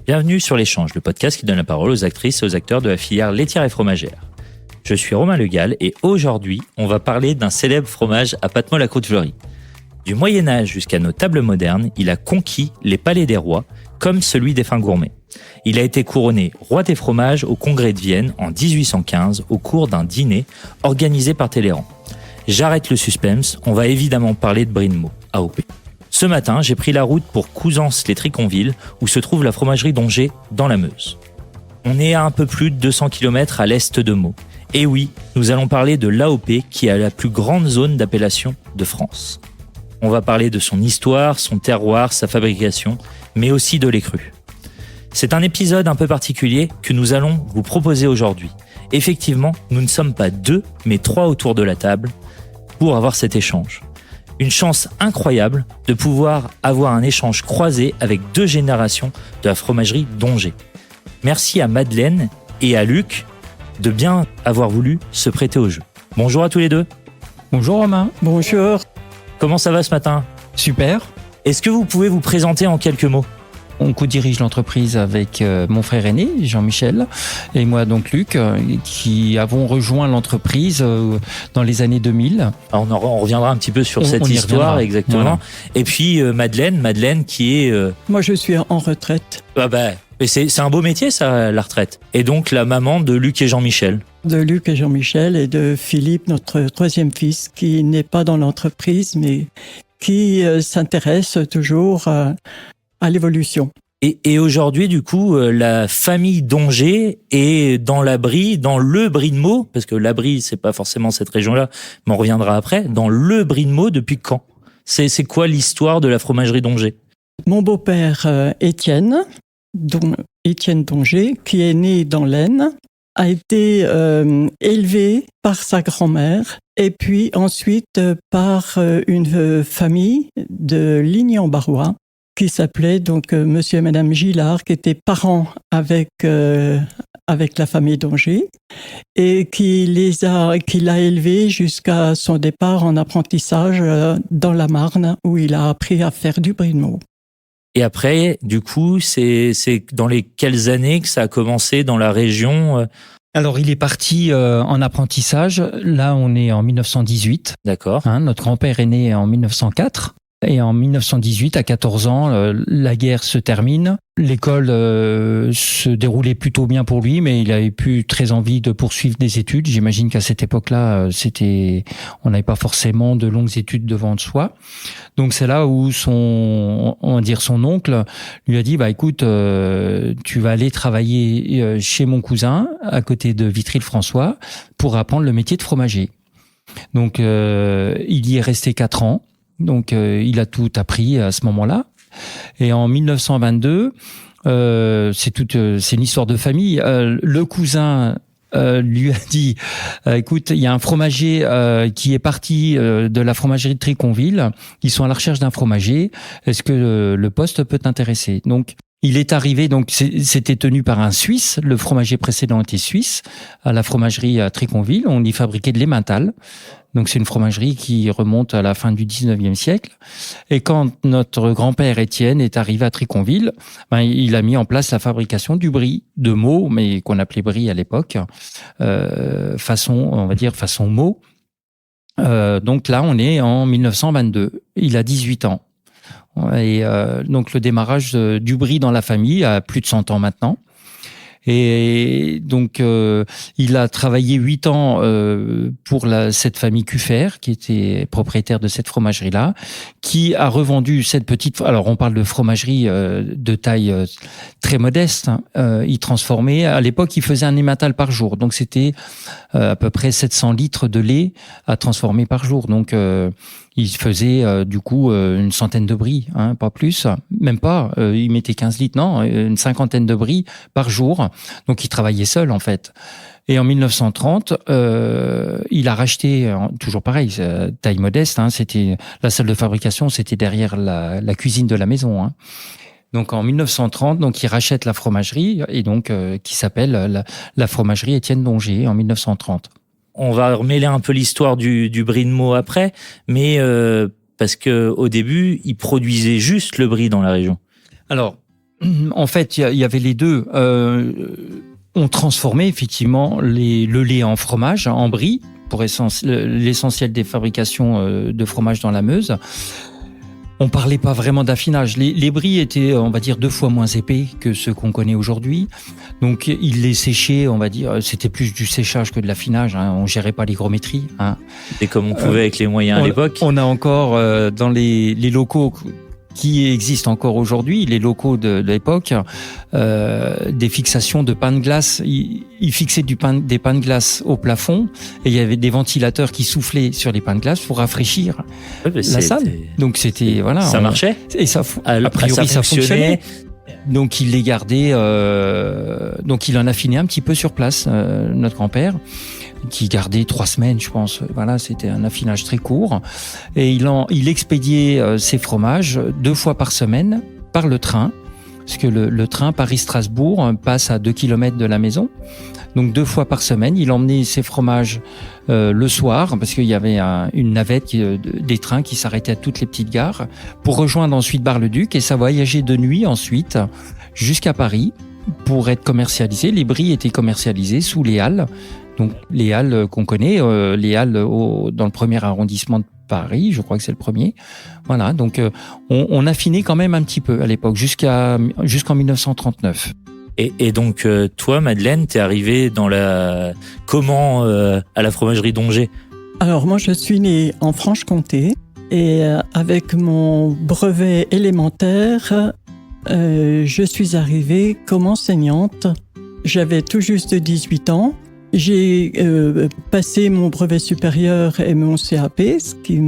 Bienvenue sur l'Échange, le podcast qui donne la parole aux actrices et aux acteurs de la filière laitière et fromagère. Je suis Romain Le Gall et aujourd'hui, on va parler d'un célèbre fromage à Patmos-la-Côte-Fleurie. Du Moyen-Âge jusqu'à nos tables modernes, il a conquis les palais des rois, comme celui des fins gourmets. Il a été couronné roi des fromages au Congrès de Vienne en 1815 au cours d'un dîner organisé par Talleyrand. J'arrête le suspense, on va évidemment parler de Brie de Meaux, AOP. Ce matin, j'ai pris la route pour Couzance-les-Triconville, où se trouve la fromagerie d'Ongers, dans la Meuse. On est à un peu plus de 200 km à l'est de Meaux. Et oui, nous allons parler de l'AOP, qui est la plus grande zone d'appellation de France. On va parler de son histoire, son terroir, sa fabrication, mais aussi de l'écru. C'est un épisode un peu particulier que nous allons vous proposer aujourd'hui. Effectivement, nous ne sommes pas deux, mais trois autour de la table pour avoir cet échange. Une chance incroyable de pouvoir avoir un échange croisé avec deux générations de la fromagerie d'Ongers. Merci à Madeleine et à Luc de bien avoir voulu se prêter au jeu. Bonjour à tous les deux. Bonjour Romain. Bonjour. Comment ça va ce matin ? Super. Est-ce que vous pouvez vous présenter en quelques mots ? On co-dirige l'entreprise avec mon frère aîné, Jean-Michel, et moi donc Luc, qui avons rejoint l'entreprise dans les années 2000. Alors on reviendra un petit peu sur cette histoire, exactement. Voilà. Et puis Madeleine qui est... Moi je suis en retraite. C'est un beau métier ça, la retraite. Et donc la maman de Luc et Jean-Michel. De Luc et Jean-Michel et de Philippe, notre troisième fils, qui n'est pas dans l'entreprise, mais qui s'intéresse toujours à l'évolution. Et aujourd'hui, du coup, la famille d'Ongers est dans la Brie, dans le Brie de Meaux, parce que la Brie, c'est pas forcément cette région-là, mais on reviendra après, dans le Brie de Meaux depuis quand ? C'est quoi l'histoire de la fromagerie d'Ongers ? Mon beau-père Étienne d'Ongers, qui est né dans l'Aisne, a été élevé par sa grand-mère et puis ensuite par une famille de Ligny-en-Barrois qui s'appelait donc Monsieur et Madame Gillard, qui étaient parents avec la famille d'Ongers et qui l'a élevé jusqu'à son départ en apprentissage dans la Marne où il a appris à faire du Brie de Meaux. Et après, du coup, c'est dans les quelles années que ça a commencé dans la région ? Alors, il est parti en apprentissage. Là, on est en 1918. D'accord. Notre grand-père est né en 1904. Et en 1918, à 14 ans, la guerre se termine. L'école se déroulait plutôt bien pour lui, mais il avait plus très envie de poursuivre des études. J'imagine qu'à cette époque-là, on n'avait pas forcément de longues études devant soi. Donc c'est là où son oncle lui a dit, écoute, tu vas aller travailler chez mon cousin, à côté de Vitry-le-François, pour apprendre le métier de fromager. Donc il y est resté 4 ans. Donc, il a tout appris à ce moment-là. Et en 1922, c'est une histoire de famille. Le cousin lui a dit, écoute, il y a un fromager qui est parti de la fromagerie de Triconville. Ils sont à la recherche d'un fromager. Est-ce que le poste peut t'intéresser ? Donc, il est arrivé, donc c'était tenu par un Suisse. Le fromager précédent était suisse, à la fromagerie à Triconville. On y fabriquait de l'emmental. Donc c'est une fromagerie qui remonte à la fin du 19e siècle. Et quand notre grand-père Étienne est arrivé à Triconville, il a mis en place la fabrication du Brie de Meaux, mais qu'on appelait Brie à l'époque, façon Meaux. Donc là, on est en 1922. Il a 18 ans. Et donc le démarrage du Brie dans la famille a plus de 100 ans maintenant. Et donc il a travaillé 8 ans pour cette famille Cuffer, qui était propriétaire de cette fromagerie-là, qui a revendu cette petite... Alors on parle de fromagerie de taille très modeste. Il transformait... À l'époque, il faisait un emmental par jour. Donc c'était à peu près 700 litres de lait à transformer par jour. Donc il faisait du coup une centaine de bries, pas plus, même pas, il mettait 15 litres, non, une cinquantaine de bries par jour. Donc il travaillait seul en fait. Et en 1930, il a racheté, toujours pareil, taille modeste, c'était la salle de fabrication, c'était derrière la cuisine de la maison. Donc en 1930, donc il rachète la fromagerie et donc qui s'appelle la fromagerie Étienne d'Ongers en 1930. On va remêler un peu l'histoire du Brie de Meaux après, mais parce que au début, ils produisaient juste le Brie dans la région. Alors, En fait, il y avait les deux. On transformait effectivement le lait en fromage, en brie, pour l'essentiel des fabrications de fromage dans la Meuse. On parlait pas vraiment d'affinage. Les bries étaient, on va dire, 2 fois moins épais que ceux qu'on connaît aujourd'hui. Donc, ils les séchaient, on va dire, c'était plus du séchage que de l'affinage. Hein. On gérait pas l'hygrométrie. Hein. Et comme on pouvait avec les moyens à l'époque. On a encore dans les locaux qui existent encore aujourd'hui, les locaux de l'époque, des fixations de pain de glace. Ils fixaient des pains de glace au plafond et il y avait des ventilateurs qui soufflaient sur les pains de glace pour rafraîchir la salle. Donc c'était voilà. Ça marchait. Et ça, a priori, ça fonctionnait. Donc il les gardait. Donc il en affinait un petit peu sur place, notre grand-père, qui gardait 3 semaines, je pense. Voilà, c'était un affinage très court. Et il expédiait ses fromages 2 fois par semaine par le train, parce que le train Paris-Strasbourg passe à 2 km de la maison. Donc 2 fois par semaine, il emmenait ses fromages le soir, parce qu'il y avait une navette des trains qui s'arrêtaient à toutes les petites gares, pour rejoindre ensuite Bar-le-Duc, et ça voyageait de nuit ensuite jusqu'à Paris pour être commercialisé. Les bries étaient commercialisées sous les halles. Donc les halles qu'on connaît, les halles dans le premier arrondissement de Paris, je crois que c'est le premier. Voilà, donc on affinait quand même un petit peu à l'époque, jusqu'en 1939. Et donc toi, Madeleine, t'es arrivée comment à la fromagerie d'Ongers? Alors moi, je suis née en Franche-Comté et avec mon brevet élémentaire, je suis arrivée comme enseignante. J'avais tout juste 18 ans. J'ai passé mon brevet supérieur et mon CAP, ce qui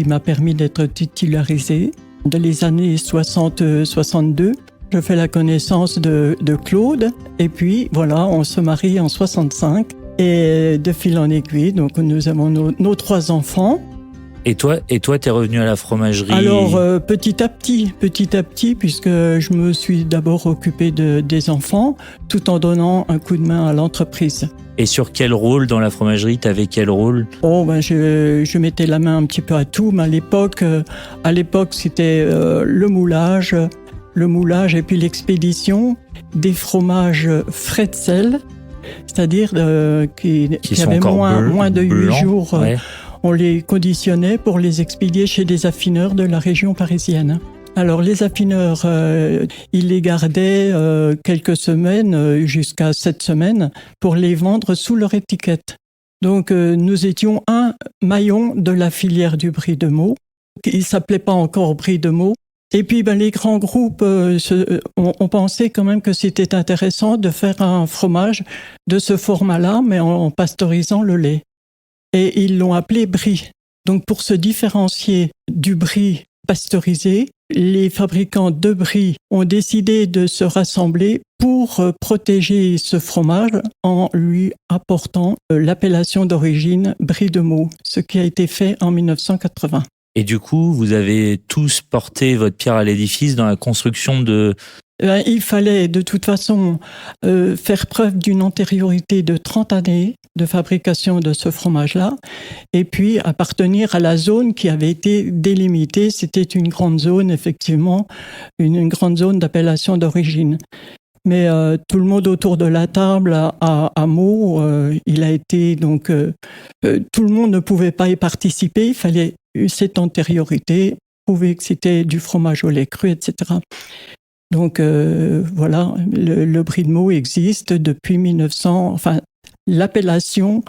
m'a permis d'être titularisée. Dans les années 60-62, je fais la connaissance de Claude, et puis voilà, on se marie en 65, et de fil en aiguille, donc nous avons nos 3 enfants. Et toi, t'es revenu à la fromagerie? Alors, petit à petit, puisque je me suis d'abord occupée des enfants, tout en donnant un coup de main à l'entreprise. Et sur quel rôle dans la fromagerie? T'avais quel rôle? Je mettais la main un petit peu à tout, mais à l'époque, c'était le moulage et puis l'expédition des fromages frais de sel, c'est-à-dire qui avaient moins de 8 jours. Ouais. On les conditionnait pour les expédier chez des affineurs de la région parisienne. Alors les affineurs, ils les gardaient quelques semaines, jusqu'à 7 semaines, pour les vendre sous leur étiquette. Donc nous étions un maillon de la filière du brie de Meaux. Il s'appelait pas encore brie de Meaux. Et puis les grands groupes, on pensait quand même que c'était intéressant de faire un fromage de ce format-là, mais en pasteurisant le lait. Et ils l'ont appelé brie. Donc pour se différencier du brie pasteurisé, les fabricants de brie ont décidé de se rassembler pour protéger ce fromage en lui apportant l'appellation d'origine brie de Meaux, ce qui a été fait en 1980. Et du coup, vous avez tous porté votre pierre à l'édifice dans la construction de... Il fallait de toute façon faire preuve d'une antériorité de 30 années de fabrication de ce fromage-là, et puis appartenir à la zone qui avait été délimitée. C'était une grande zone, effectivement, une grande zone d'appellation d'origine. Mais tout le monde autour de la table à Meaux, il a été donc... tout le monde ne pouvait pas y participer, il fallait cette antériorité, prouver que c'était du fromage au lait cru, etc. Donc voilà, le brie de Meaux existe depuis 1900, enfin l'appellation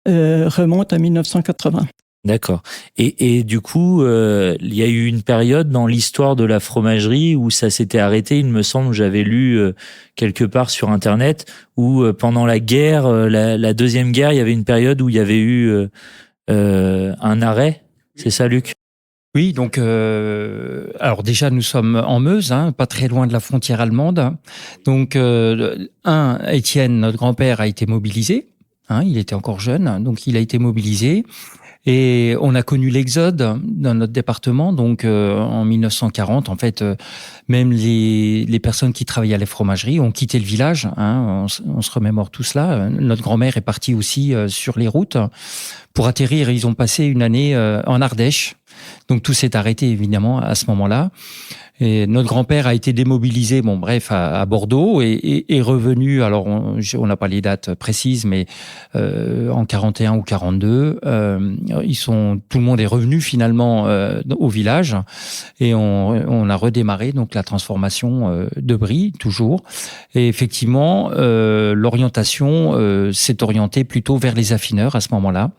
remonte à 1980. D'accord. Et du coup, il y a eu une période dans l'histoire de la fromagerie où ça s'était arrêté, il me semble, j'avais lu quelque part sur Internet, où pendant la guerre, la Deuxième Guerre, il y avait une période où il y avait eu un arrêt. C'est ça, Luc? Oui, donc alors déjà nous sommes en Meuse, pas très loin de la frontière allemande. Donc Étienne, notre grand-père, a été mobilisé. Il était encore jeune, donc il a été mobilisé. Et on a connu l'exode dans notre département, donc en 1940, en fait, même les personnes qui travaillaient à la fromagerie ont quitté le village. On se remémore tout cela. Notre grand-mère est partie aussi sur les routes pour atterrir. Ils ont passé une année en Ardèche. Donc tout s'est arrêté évidemment à ce moment-là. Et notre grand-père a été démobilisé, à Bordeaux et est revenu. Alors, on n'a pas les dates précises, mais en 41 ou 42, tout le monde est revenu finalement au village et on a redémarré donc la transformation de Brie toujours. Et effectivement, l'orientation s'est orientée plutôt vers les affineurs à ce moment-là,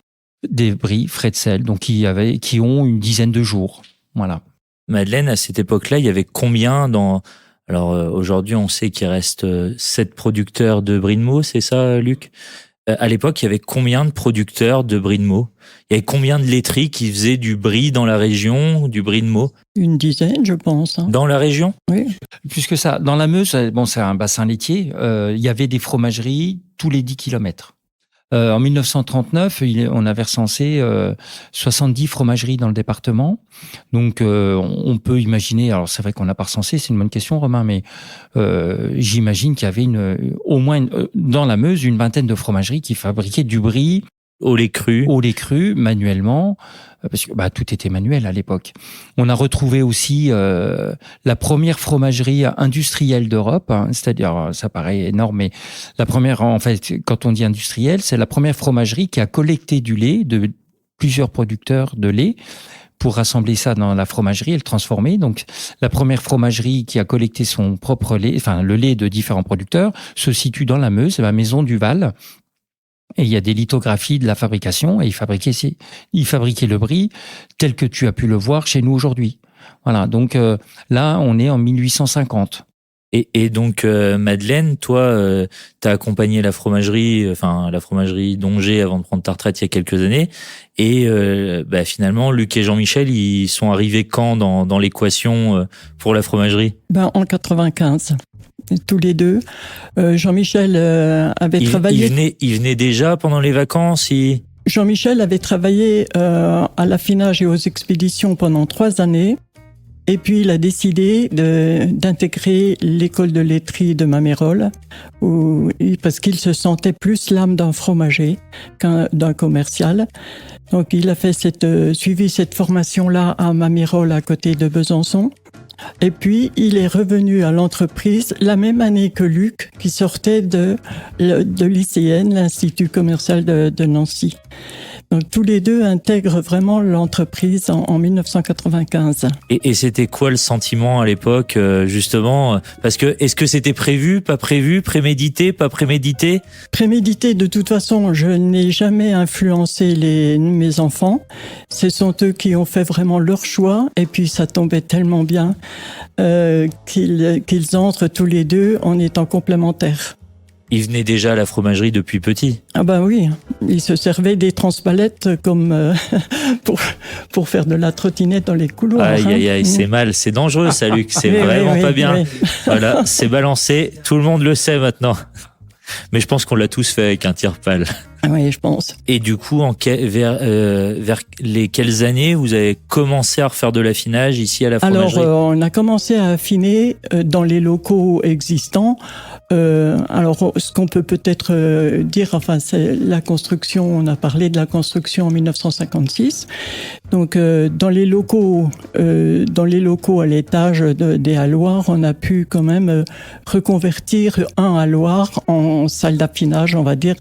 des Brie Fretzel, donc qui ont une dizaine de jours. Voilà. Madeleine, à cette époque-là, il y avait combien aujourd'hui, on sait qu'il reste 7 producteurs de brie de Meaux, c'est ça, Luc? À l'époque, il y avait combien de producteurs de brie de Meaux? Il y avait combien de laiteries qui faisaient du brie dans la région, du brie de Meaux? Une dizaine, je pense. Dans la région? Oui. Plus que ça. Dans la Meuse, c'est un bassin laitier, il y avait des fromageries tous les 10 kilomètres. En 1939, on avait recensé 70 fromageries dans le département. Donc, on peut imaginer, alors c'est vrai qu'on n'a pas recensé, c'est une bonne question, Romain, mais j'imagine qu'il y avait au moins dans la Meuse une vingtaine de fromageries qui fabriquaient du brie au lait cru, manuellement, parce que tout était manuel à l'époque. On a retrouvé aussi la première fromagerie industrielle d'Europe, c'est-à-dire, ça paraît énorme, mais la première, en fait, quand on dit industrielle, c'est la première fromagerie qui a collecté du lait de plusieurs producteurs de lait pour rassembler ça dans la fromagerie et le transformer. Donc, la première fromagerie qui a collecté son propre lait, enfin le lait de différents producteurs, se situe dans la Meuse, la Maison du Val. Et il y a des lithographies de la fabrication et ils fabriquaient le brie tel que tu as pu le voir chez nous aujourd'hui. Voilà, donc là, on est en 1850. Et donc, Madeleine, toi, t'as accompagné la fromagerie d'Ongers avant de prendre ta retraite il y a quelques années. Et finalement, Luc et Jean-Michel, ils sont arrivés quand dans l'équation pour la fromagerie? En 95. Tous les deux. Jean-Michel avait travaillé... Il venait déjà pendant les vacances Jean-Michel avait travaillé à l'affinage et aux expéditions pendant 3 années. Et puis, il a décidé d'intégrer l'école de laiterie de Mamérolles, parce qu'il se sentait plus l'âme d'un fromager qu'un d'un commercial. Donc, il a suivi cette formation-là à Mamérolles, à côté de Besançon. Et puis, il est revenu à l'entreprise la même année que Luc, qui sortait de l'ICN, l'Institut commercial de Nancy. Donc, tous les deux intègrent vraiment l'entreprise en 1995. Et c'était quoi le sentiment à l'époque, justement? Parce que, est-ce que c'était prévu, pas prévu, prémédité, pas prémédité? Prémédité, de toute façon, je n'ai jamais influencé mes enfants. Ce sont eux qui ont fait vraiment leur choix. Et puis, ça tombait tellement bien qu'ils entrent tous les deux en étant complémentaires. Il venait déjà à la fromagerie depuis petit. Ah oui, il se servait des transpalettes comme pour faire de la trottinette dans les couloirs. Aïe, c'est mal, c'est dangereux ça, Luc, c'est vraiment pas bien. Oui. Voilà, c'est balancé, tout le monde le sait maintenant. Mais je pense qu'on l'a tous fait avec un tire-pale. Oui, je pense. Et du coup, vers les quelles années vous avez commencé à refaire de l'affinage ici à la fromagerie? Alors, on a commencé à affiner dans les locaux existants. Alors, ce qu'on peut peut-être dire, c'est la construction. On a parlé de la construction en 1956. Donc, dans les locaux à l'étage des halloirs, on a pu quand même reconvertir un halloir en salle d'affinage, on va dire.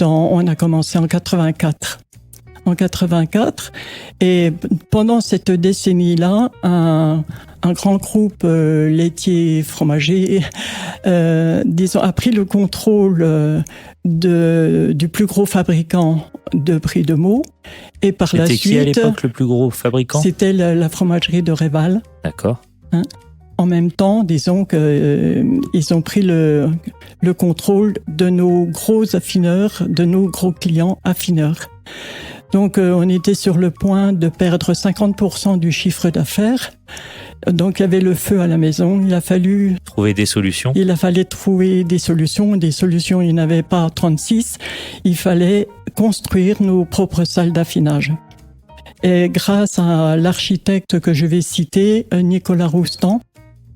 On a commencé en 84. Et pendant cette décennie-là, un grand groupe laitier fromager, a pris le contrôle du plus gros fabricant de brie de Meaux. Et par la suite, c'était qui à l'époque le plus gros fabricant? C'était la fromagerie de Réval. D'accord. En même temps, disons qu'ils ont pris le contrôle de nos gros affineurs, de nos gros clients affineurs. Donc, on était sur le point de perdre 50% du chiffre d'affaires. Donc, il y avait le feu à la maison. Il a fallu trouver des solutions. Il a fallu trouver des solutions. Des solutions, il n'y en avait pas 36. Il fallait construire nos propres salles d'affinage. Et grâce à l'architecte que je vais citer, Nicolas Roustan,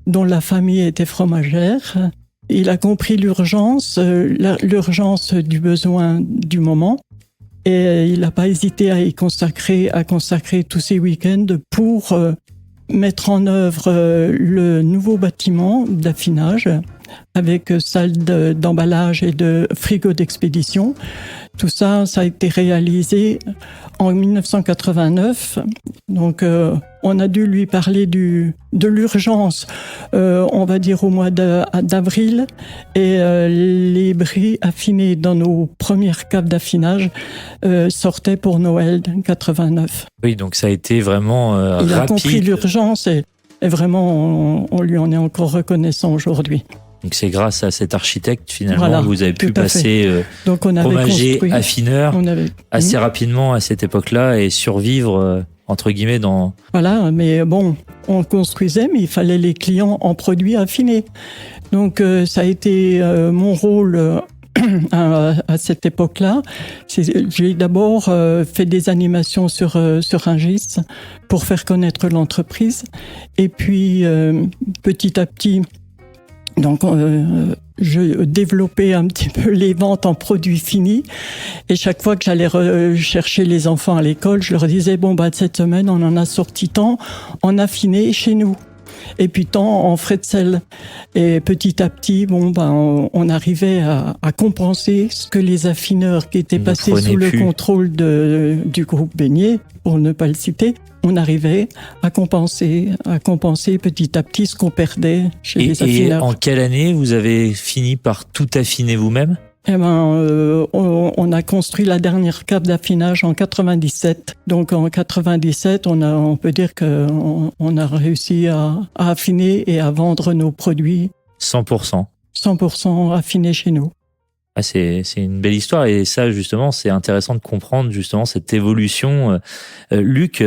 dont la famille était fromagère, il a compris l'urgence du besoin du moment. Et il n'a pas hésité à consacrer tous ses week-ends pour mettre en œuvre le nouveau bâtiment d'affinage avec salle d'emballage et de frigo d'expédition. Tout ça, ça a été réalisé en 1989. Donc, on a dû lui parler de l'urgence, on va dire au mois d'avril. Et les bris affinés dans nos premières caves d'affinage sortaient pour Noël 89. Oui, donc ça a été vraiment rapide. Il a compris l'urgence et vraiment, on lui en est encore reconnaissant aujourd'hui. Donc c'est grâce à cet architecte finalement Voilà, que vous avez pu passer donc on avait fromager, construit, affineur assez rapidement à cette époque-là et survivre entre guillemets dans... Voilà, mais bon, on construisait, mais il fallait les clients en produits affinés. Donc ça a été mon rôle à cette époque-là. J'ai d'abord fait des animations sur Rungis pour faire connaître l'entreprise. Et puis petit à petit, donc, je développais un petit peu les ventes en produits finis. Et chaque fois que j'allais chercher les enfants à l'école, je leur disais, bon, cette semaine, on en a sorti tant en affiné chez nous. Et puis tant en frais de sel. Et petit à petit, on arrivait à compenser ce que les affineurs qui étaient passés sous le contrôle du groupe Beignet, pour ne pas le citer, on arrivait à compenser petit à petit ce qu'on perdait chez les affineurs. Et en quelle année vous avez fini par tout affiner vous-même ? On a construit la dernière cave d'affinage en 97. Donc en 97, on peut dire qu'on a réussi à affiner et à vendre nos produits 100%. 100% affinés chez nous. Ah, c'est une belle histoire et ça justement c'est intéressant de comprendre justement cette évolution. Luc,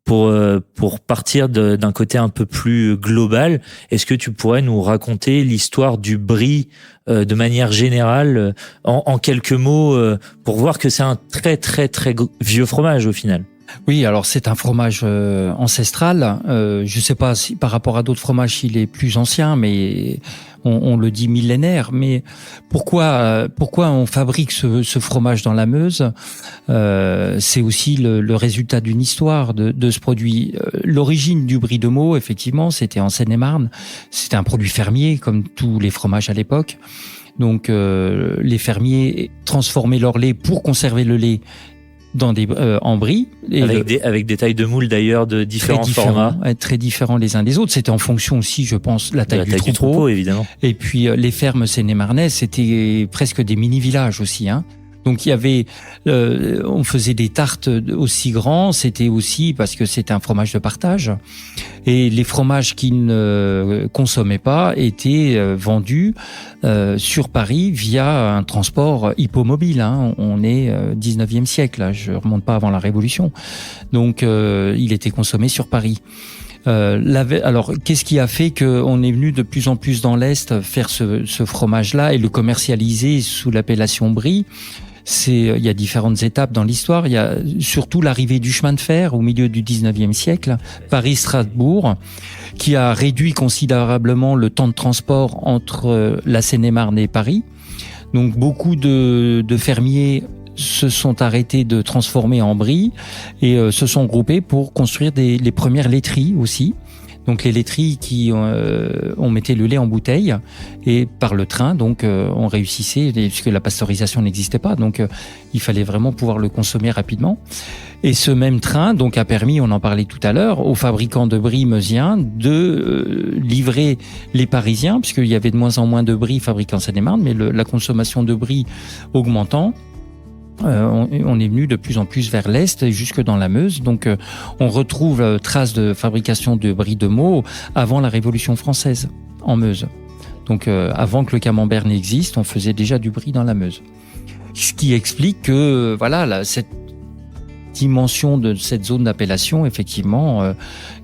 pour partir d'un côté un peu plus global, est-ce que tu pourrais nous raconter l'histoire du brie de manière générale en quelques mots pour voir que c'est un très très très vieux fromage au final? Oui, alors c'est un fromage ancestral. Je ne sais pas si par rapport à d'autres fromages il est plus ancien, mais on le dit millénaire. Mais pourquoi on fabrique ce fromage dans la Meuse? C'est aussi le résultat d'une histoire de ce produit. L'origine du brie de Meaux, effectivement, c'était en Seine-et-Marne. C'était un produit fermier, comme tous les fromages à l'époque. Donc les fermiers transformaient leur lait pour conserver le lait en brie. Et avec des tailles de moule d'ailleurs de différents formats. Très différents les uns des autres. C'était en fonction aussi, je pense, la taille du troupeau, évidemment. Et puis les fermes seine-et-marnaises, c'était presque des mini-villages aussi, hein. Donc il y avait, on faisait des tartes aussi grands, c'était aussi parce que c'était un fromage de partage. Et les fromages qui ne consommaient pas étaient vendus sur Paris via un transport hippomobile. Hein. On est 19e siècle, là, je remonte pas avant la Révolution. Donc il était consommé sur Paris. Alors, qu'est-ce qui a fait qu'on est venu de plus en plus dans l'Est faire ce fromage-là et le commercialiser sous l'appellation brie? Il y a différentes étapes dans l'histoire. Il y a surtout l'arrivée du chemin de fer au milieu du 19e siècle, Paris-Strasbourg, qui a réduit considérablement le temps de transport entre la Seine-et-Marne et Paris. Donc, beaucoup de fermiers se sont arrêtés de transformer en brie et se sont groupés pour construire les premières laiteries aussi. Donc les laiteries on mettait le lait en bouteille et par le train, donc on réussissait, puisque la pasteurisation n'existait pas, donc il fallait vraiment pouvoir le consommer rapidement. Et ce même train donc a permis, on en parlait tout à l'heure, aux fabricants de brie meusiens de livrer les Parisiens, puisqu'il y avait de moins en moins de brie fabriqués en Seine-et-Marne, mais la consommation de brie augmentant. On est venu de plus en plus vers l'Est et jusque dans la Meuse. Donc, on retrouve traces de fabrication de brie de Meaux avant la Révolution française, en Meuse. Donc, avant que le camembert n'existe, on faisait déjà du brie dans la Meuse. Ce qui explique que, cette dimension de cette zone d'appellation, effectivement,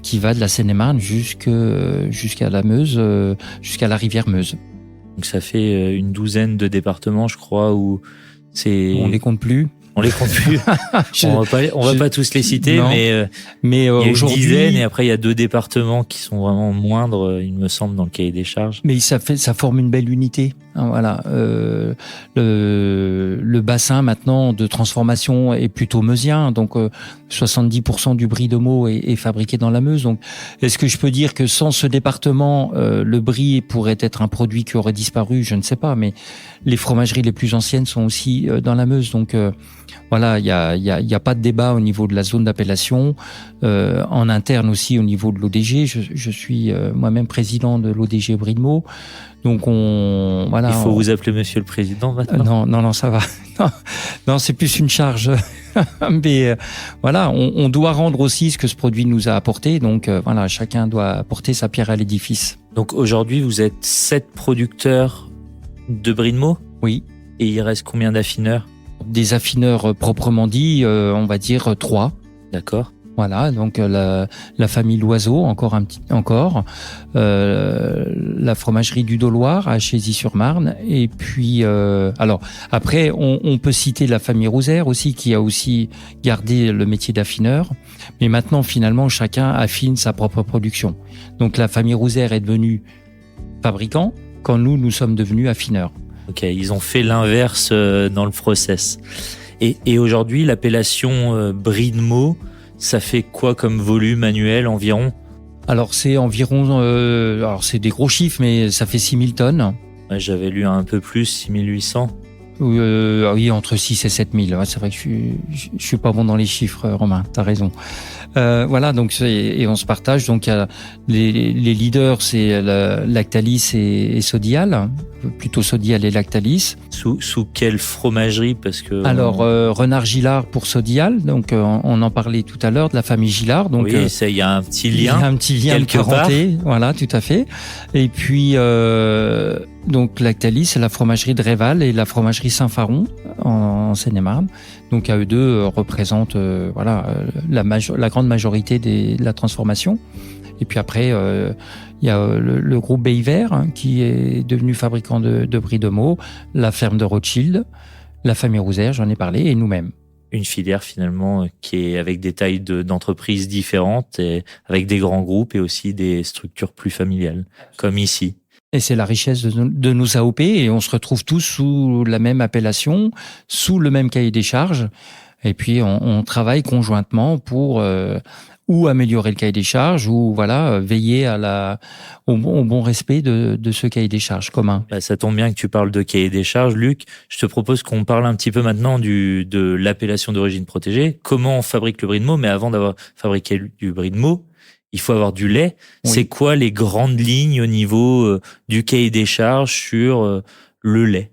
qui va de la Seine-et-Marne jusqu'à la Meuse, jusqu'à la rivière Meuse. Donc, ça fait une douzaine de départements, je crois, où on les compte plus. On les compte plus. On va pas tous les citer, Non. il Mais y a une aujourd'hui, dizaine et après il y a 2 départements qui sont vraiment moindres, il me semble, dans le cahier des charges. mais ça forme une belle unité. Hein, voilà. Le bassin maintenant de transformation est plutôt meusien, donc 70% du brie de Meaux est fabriqué dans la Meuse. Donc, est-ce que je peux dire que sans ce département, le brie pourrait être un produit qui aurait disparu? Je ne sais pas, mais les fromageries les plus anciennes sont aussi dans la Meuse. Donc voilà, il y a pas de débat au niveau de la zone d'appellation, en interne aussi au niveau de l'ODG. Je suis moi-même président de l'ODG Brie de Meaux. Donc voilà. Il faut vous appeler Monsieur le Président maintenant. Non, ça va. Non, c'est plus une charge. Mais voilà, on doit rendre aussi ce que ce produit nous a apporté. Donc voilà, chacun doit apporter sa pierre à l'édifice. Donc aujourd'hui, vous êtes 7 producteurs de brie de Meaux. Oui. Et il reste combien d'affineurs? Des affineurs proprement dit, on va dire 3. D'accord. Voilà, donc la famille Loiseau, la fromagerie du Doloir à Chézy-sur-Marne, et puis alors après on peut citer la famille Rousère aussi qui a aussi gardé le métier d'affineur, mais maintenant finalement chacun affine sa propre production. Donc la famille Rousère est devenue fabricant quand nous sommes devenus affineurs. Ok, ils ont fait l'inverse dans le process. Et aujourd'hui, l'appellation brie de Meaux, ça fait quoi comme volume annuel environ? Alors c'est environ, alors c'est des gros chiffres, mais ça fait 6000 tonnes. Ouais, j'avais lu un peu plus, 6800. Oui, entre 6 et 7000. Ouais, c'est vrai que je suis pas bon dans les chiffres, Romain, t'as raison. Voilà, donc et on se partage. Donc il y a les leaders, c'est Lactalis et Sodial, plutôt Sodial et Lactalis. Sous quelle fromagerie? Parce que alors Renard Gillard pour Sodial, donc on en parlait tout à l'heure de la famille Gillard. Donc oui, il y a un petit lien. Il y a un petit lien de parenté, voilà, tout à fait. Et puis donc Lactalis, c'est la fromagerie de Réval et la fromagerie Saint-Faron en Seine-et-Marne. Donc à eux deux représentent la grande majorité de la transformation. Et puis après, il y a le groupe Bayver qui est devenu fabricant de brie de Meaux, la ferme de Rothschild, la famille Rousère, j'en ai parlé, et nous-mêmes. Une filière finalement qui est avec des tailles d'entreprises différentes, et avec des grands groupes et aussi des structures plus familiales, comme ici. Et c'est la richesse de nos AOP, et on se retrouve tous sous la même appellation, sous le même cahier des charges, et puis on travaille conjointement pour ou améliorer le cahier des charges, ou voilà, veiller au bon respect de ce cahier des charges commun. Bah, ça tombe bien que tu parles de cahier des charges, Luc. Je te propose qu'on parle un petit peu maintenant de l'appellation d'origine protégée. Comment on fabrique le brie de Meaux? Mais avant d'avoir fabriqué du brie de Meaux, il faut avoir du lait. Oui. C'est quoi les grandes lignes au niveau du cahier des charges sur le lait?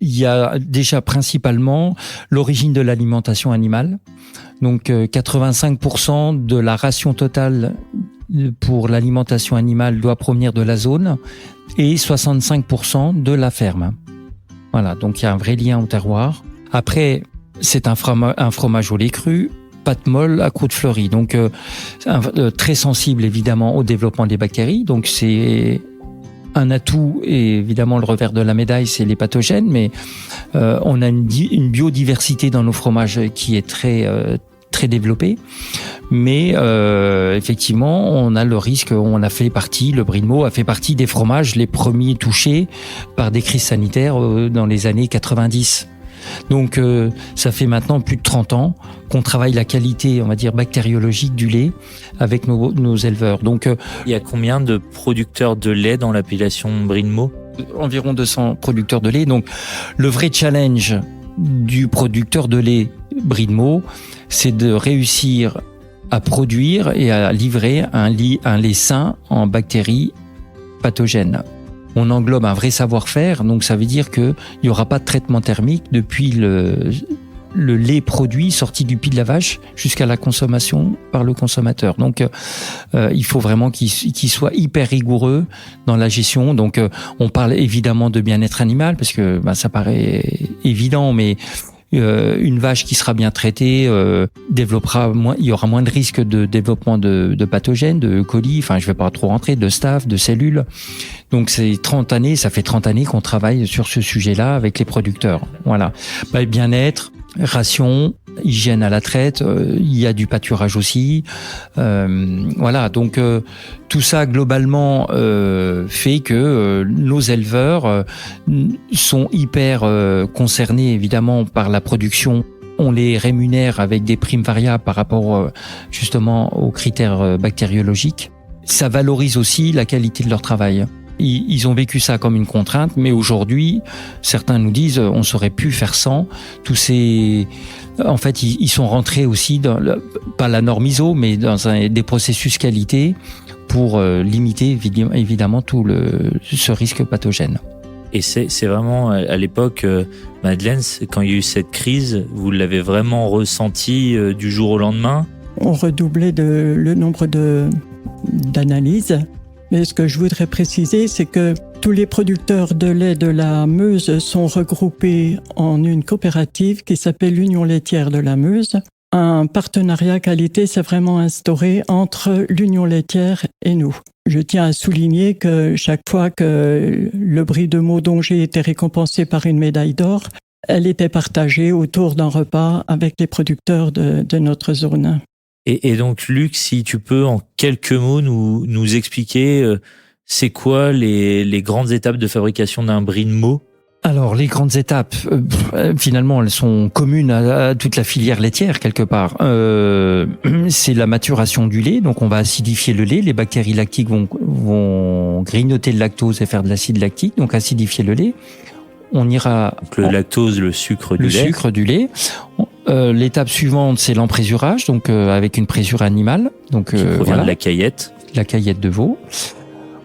Il y a déjà principalement l'origine de l'alimentation animale. Donc 85% de la ration totale pour l'alimentation animale doit provenir de la zone et 65% de la ferme. Voilà, donc il y a un vrai lien au terroir. Après, c'est un fromage au lait cru, pâte molle à croûte fleurie. Donc très sensible évidemment au développement des bactéries. Donc c'est un atout, et évidemment le revers de la médaille, c'est les pathogènes, mais on a une biodiversité dans nos fromages qui est très développée. Mais effectivement, on a le risque, le brie de Meaux a fait partie des fromages les premiers touchés par des crises sanitaires dans les années 90. Donc ça fait maintenant plus de 30 ans qu'on travaille la qualité, on va dire, bactériologique du lait avec nos éleveurs. Donc il y a combien de producteurs de lait dans l'appellation brie de Meaux? Environ 200 producteurs de lait. Donc le vrai challenge du producteur de lait brie de Meaux, c'est de réussir à produire et à livrer un lait sain en bactéries pathogènes. On englobe un vrai savoir-faire, donc ça veut dire qu'il n'y aura pas de traitement thermique depuis le lait produit sorti du pied de la vache jusqu'à la consommation par le consommateur. Donc il faut vraiment qu'il soit hyper rigoureux dans la gestion. Donc on parle évidemment de bien-être animal parce que ça paraît évident, mais une vache qui sera bien traitée développera moins, il y aura moins de risques de développement de pathogènes, de E. coli, enfin je vais pas trop rentrer, de staph, de cellules. Donc ça fait 30 années qu'on travaille sur ce sujet-là avec les producteurs. Voilà. Bien-être, Ration, hygiène à la traite, il y a du pâturage aussi. Voilà, donc tout ça globalement fait que nos éleveurs sont hyper concernés évidemment par la production. On les rémunère avec des primes variables par rapport justement aux critères bactériologiques. Ça valorise aussi la qualité de leur travail. Ils ont vécu ça comme une contrainte, mais aujourd'hui, certains nous disent on saurait plus faire sans. Tous ces, en fait, ils sont rentrés aussi dans pas la norme ISO, mais dans des processus qualité pour limiter évidemment tout ce risque pathogène. Et c'est vraiment à l'époque, Madeleine, quand il y a eu cette crise, vous l'avez vraiment ressenti du jour au lendemain? On redoublait le nombre d'analyses. Mais ce que je voudrais préciser, c'est que tous les producteurs de lait de la Meuse sont regroupés en une coopérative qui s'appelle l'Union laitière de la Meuse. Un partenariat qualité s'est vraiment instauré entre l'Union laitière et nous. Je tiens à souligner que chaque fois que le brie de Maudongé était récompensé par une médaille d'or, elle était partagée autour d'un repas avec les producteurs de notre zone. Et donc, Luc, si tu peux en quelques mots nous expliquer c'est quoi les grandes étapes de fabrication d'un brie de Meaux? Alors, les grandes étapes, finalement, elles sont communes à toute la filière laitière, quelque part. C'est la maturation du lait, donc on va acidifier le lait. Les bactéries lactiques vont grignoter le lactose et faire de l'acide lactique, donc acidifier le lait. On ira... Donc le lactose, le sucre du lait. Le sucre du lait. L'étape suivante, c'est l'emprésurage, donc avec une présure animale. Donc, qui provient de la caillette. La caillette de veau.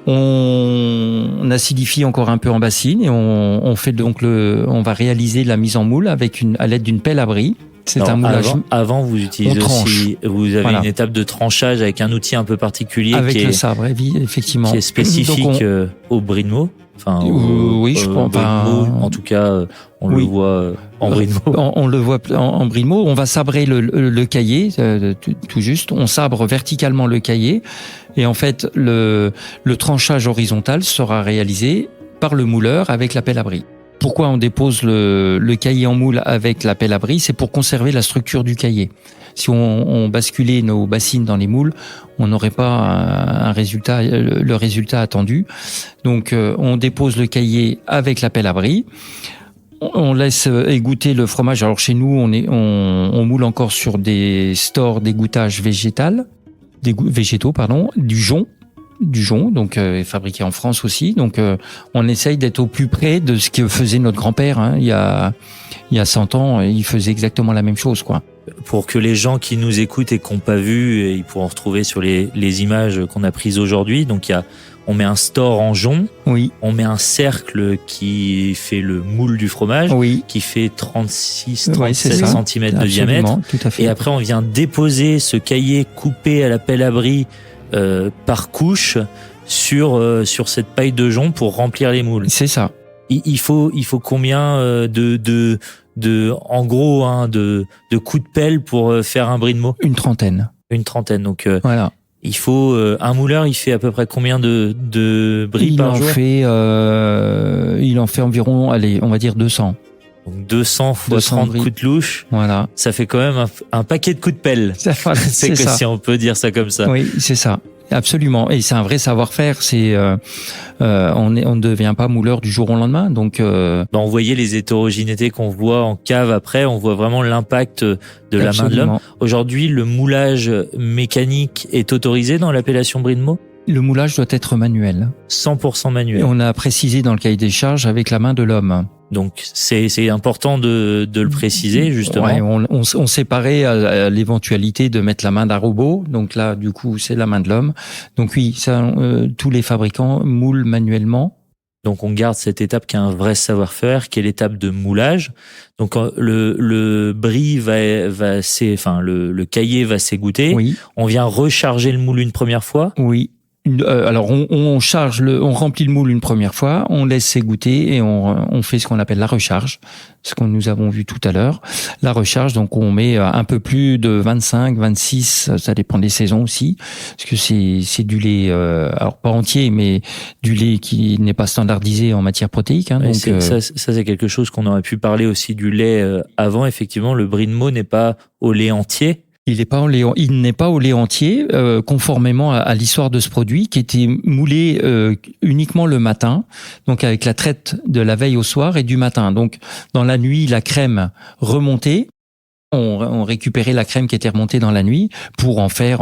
On acidifie encore un peu en bassine et on fait donc on va réaliser la mise en moule à l'aide d'une pelle à brie. C'est un moulage. Avant, vous utilisez aussi, vous avez une étape de tranchage avec un outil un peu particulier avec le sabre, effectivement, qui est spécifique au brie de Meaux. Enfin, oui, je pense pas. En tout cas, on le voit en brie de Meaux. On le voit en brie de Meaux. On va sabrer le caillé, tout juste. On sabre verticalement le caillé. Et en fait, le tranchage horizontal sera réalisé par le mouleur avec la pelle à brie. Pourquoi on dépose le caillé en moule avec la pelle à brie? C'est pour conserver la structure du caillé. Si on basculait nos bassines dans les moules, on n'aurait pas le résultat attendu. Donc, on dépose le caillé avec la pelle à brie. On laisse égoutter le fromage. Alors, chez nous, on moule encore sur des stores d'égouttage végétaux, du jonc, donc fabriqué en France aussi. Donc, on essaye d'être au plus près de ce que faisait notre grand-père. Hein. Il y a 100 ans, il faisait exactement la même chose, quoi. Pour que les gens qui nous écoutent et qui n'ont pas vu, ils pourront retrouver sur les images qu'on a prises aujourd'hui. Donc, on met un store en jonc. Oui. On met un cercle qui fait le moule du fromage. Oui. Qui fait 36-37 cm de Absolument, diamètre. Tout à fait. Et après, on vient déposer ce caillé coupé à la pelle à brie par couche sur cette paille de jonc pour remplir les moules. C'est ça. Il faut combien en gros, de coups de pelle pour faire un brie de Meaux? Une trentaine. Donc, voilà. Il faut un mouleur, il fait à peu près combien de bris par jour? Il en fait environ, allez, on va dire 200. Donc 200 fois 30 coups de louche. Voilà. Ça fait quand même un paquet de coups de pelle. Voilà, c'est que ça. Si on peut dire ça comme ça. Oui, c'est ça. Absolument. Et c'est un vrai savoir-faire. On ne devient pas mouleur du jour au lendemain. Donc, on voyait les hétérogénéités qu'on voit en cave après. On voit vraiment l'impact de la main de l'homme. Aujourd'hui, le moulage mécanique est autorisé dans l'appellation brie de Meaux? Le moulage doit être manuel. 100% manuel. Et on a précisé dans le cahier des charges avec la main de l'homme. Donc c'est important de le préciser justement. Ouais, on séparait à l'éventualité de mettre la main d'un robot. Donc là, du coup, c'est la main de l'homme. Donc oui, ça, tous les fabricants moulent manuellement. Donc on garde cette étape qui est un vrai savoir-faire, qui est l'étape de moulage. Donc le brie le caillé va s'égoutter. Oui. On vient recharger le moule une première fois. Oui. Alors on remplit le moule une première fois, on laisse s'égoutter et on fait ce qu'on appelle la recharge, ce que nous avons vu tout à l'heure. La recharge, donc on met un peu plus de 25, 26, ça dépend des saisons aussi, parce que c'est du lait, alors pas entier, mais du lait qui n'est pas standardisé en matière protéique. Hein, donc ça c'est quelque chose qu'on aurait pu parler aussi du lait avant. Effectivement, le brie de Meaux n'est pas au lait entier. Il n'est pas au lait entier, conformément à l'histoire de ce produit qui était moulé uniquement le matin, donc avec la traite de la veille au soir et du matin. Donc dans la nuit, la crème remontait. On récupérait la crème qui était remontée dans la nuit pour en faire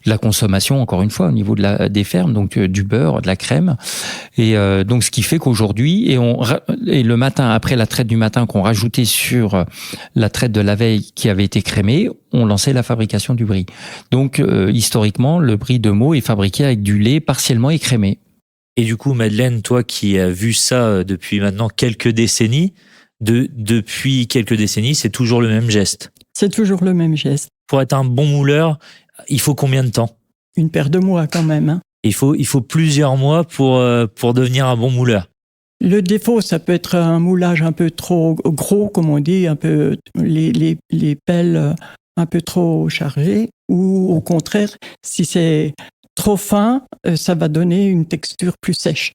la consommation, encore une fois, au niveau des fermes, donc du beurre, de la crème. Et donc ce qui fait qu'aujourd'hui, et le matin, après la traite du matin qu'on rajoutait sur la traite de la veille qui avait été crémée, on lançait la fabrication du brie. Donc historiquement, le brie de Meaux est fabriqué avec du lait partiellement écrémé. Et du coup, Madeleine, toi qui as vu ça depuis maintenant quelques décennies, depuis quelques décennies, c'est toujours le même geste. C'est toujours le même geste. Pour être un bon mouleur, il faut combien de temps? Une paire de mois quand même. Hein. Il faut plusieurs mois pour devenir un bon mouleur. Le défaut, ça peut être un moulage un peu trop gros, comme on dit, un peu les pelles un peu trop chargées, ou au contraire, si c'est trop fin, ça va donner une texture plus sèche.